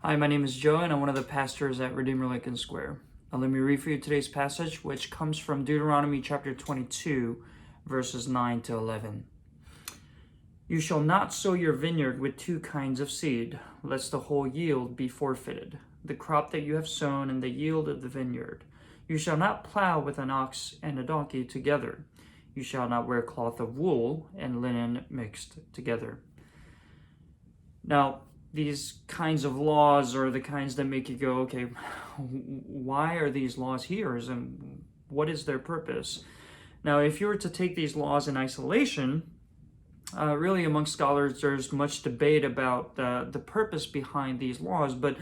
Hi, my name is Joe, and I'm one of the pastors at Redeemer Lincoln Square. Now, let me read for you today's passage, which comes from Deuteronomy chapter 22, verses 9 to 11. You shall not sow your vineyard with two kinds of seed, lest the whole yield be forfeited, the crop that you have sown and the yield of the vineyard. You shall not plow with an ox and a donkey together. You shall not wear cloth of wool and linen mixed together. Now, these kinds of laws are the kinds that make you go, okay, why are these laws here, and what is their purpose? Now, if you were to take these laws in isolation, really among scholars, there's much debate about the purpose behind these laws, but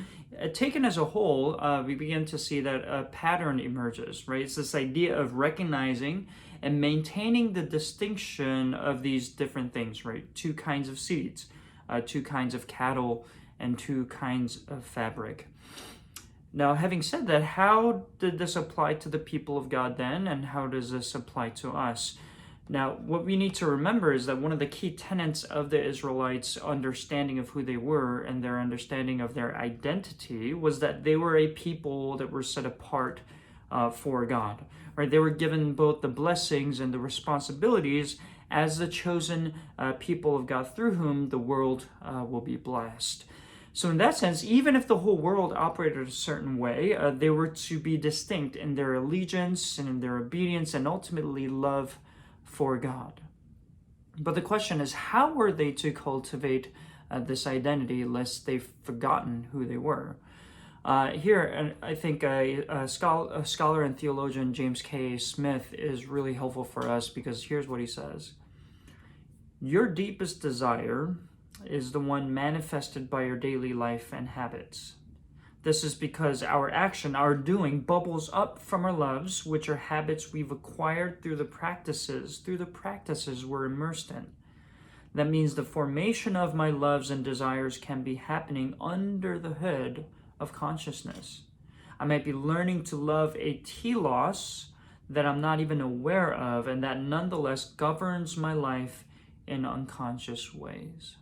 taken as a whole, we begin to see that a pattern emerges, right? It's this idea of recognizing and maintaining the distinction of these different things, right? Two kinds of seeds. Two kinds of cattle, and two kinds of fabric. Now, having said that, how did this apply to the people of God then, and how does this apply to us? Now, what we need to remember is that one of the key tenets of the Israelites' understanding of who they were and their understanding of their identity was that they were a people that were set apart for God. Right? They were given both the blessings and the responsibilities as the chosen people of God through whom the world will be blessed. So in that sense, even if the whole world operated a certain way, they were to be distinct in their allegiance and in their obedience and ultimately love for God. But the question is, how were they to cultivate this identity lest they've forgotten who they were? Here, I think a scholar and theologian, James K. Smith, is really helpful for us because here's what he says. Your deepest desire is the one manifested by your daily life and habits. This is because our action, our doing, bubbles up from our loves, which are habits we've acquired through the practices we're immersed in. That means the formation of my loves and desires can be happening under the hood of consciousness. I might be learning to love a telos that I'm not even aware of, and that nonetheless governs my life in unconscious ways.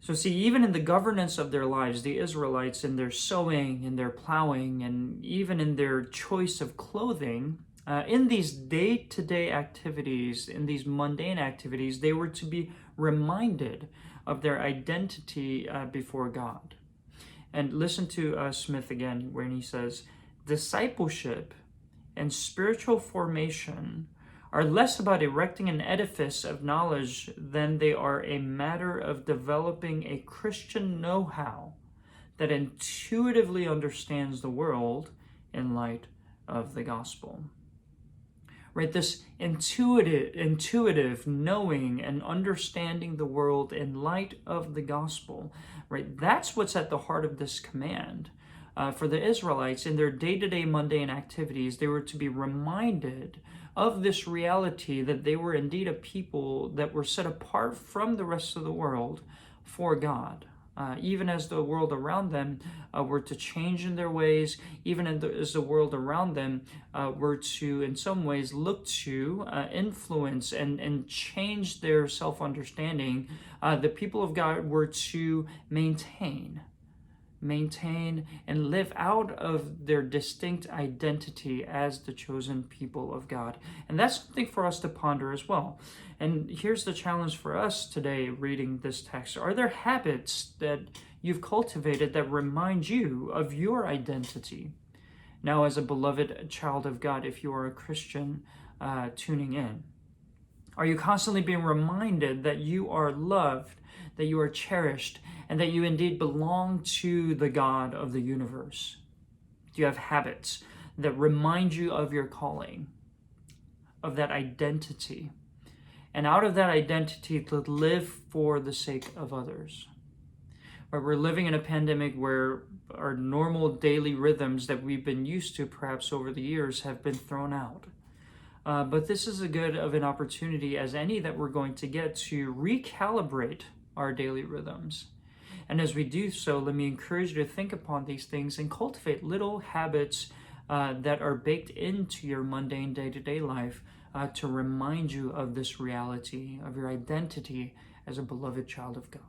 So see, even in the governance of their lives, the Israelites, in their sowing, in their plowing, and even in their choice of clothing, in these day-to-day activities, in these mundane activities, they were to be reminded of their identity before God. And listen to Smith again, when he says, discipleship and spiritual formation are less about erecting an edifice of knowledge than they are a matter of developing a Christian know-how that intuitively understands the world in light of the gospel. Right, this intuitive knowing and understanding the world in light of the gospel, right? That's what's at the heart of this command. For the Israelites, in their day-to-day mundane activities, they were to be reminded of this reality that they were indeed a people that were set apart from the rest of the world for God. Even as the world around them were to change in their ways, even as the world around them were to, in some ways, look to influence and change their self-understanding, the people of God were to maintain and live out of their distinct identity as the chosen people of God. And that's something for us to ponder as well. And here's the challenge for us today reading this text. Are there habits that you've cultivated that remind you of your identity? Now, as a beloved child of God, if you are a Christian tuning in, are you constantly being reminded that you are loved, that you are cherished, and that you indeed belong to the God of the universe? Do you have habits that remind you of your calling, of that identity, and out of that identity to live for the sake of others? Where we're living in a pandemic where our normal daily rhythms that we've been used to perhaps over the years have been thrown out. But this is as good of an opportunity as any that we're going to get to recalibrate our daily rhythms. And as we do so, let me encourage you to think upon these things and cultivate little habits that are baked into your mundane day-to-day life to remind you of this reality, of your identity as a beloved child of God.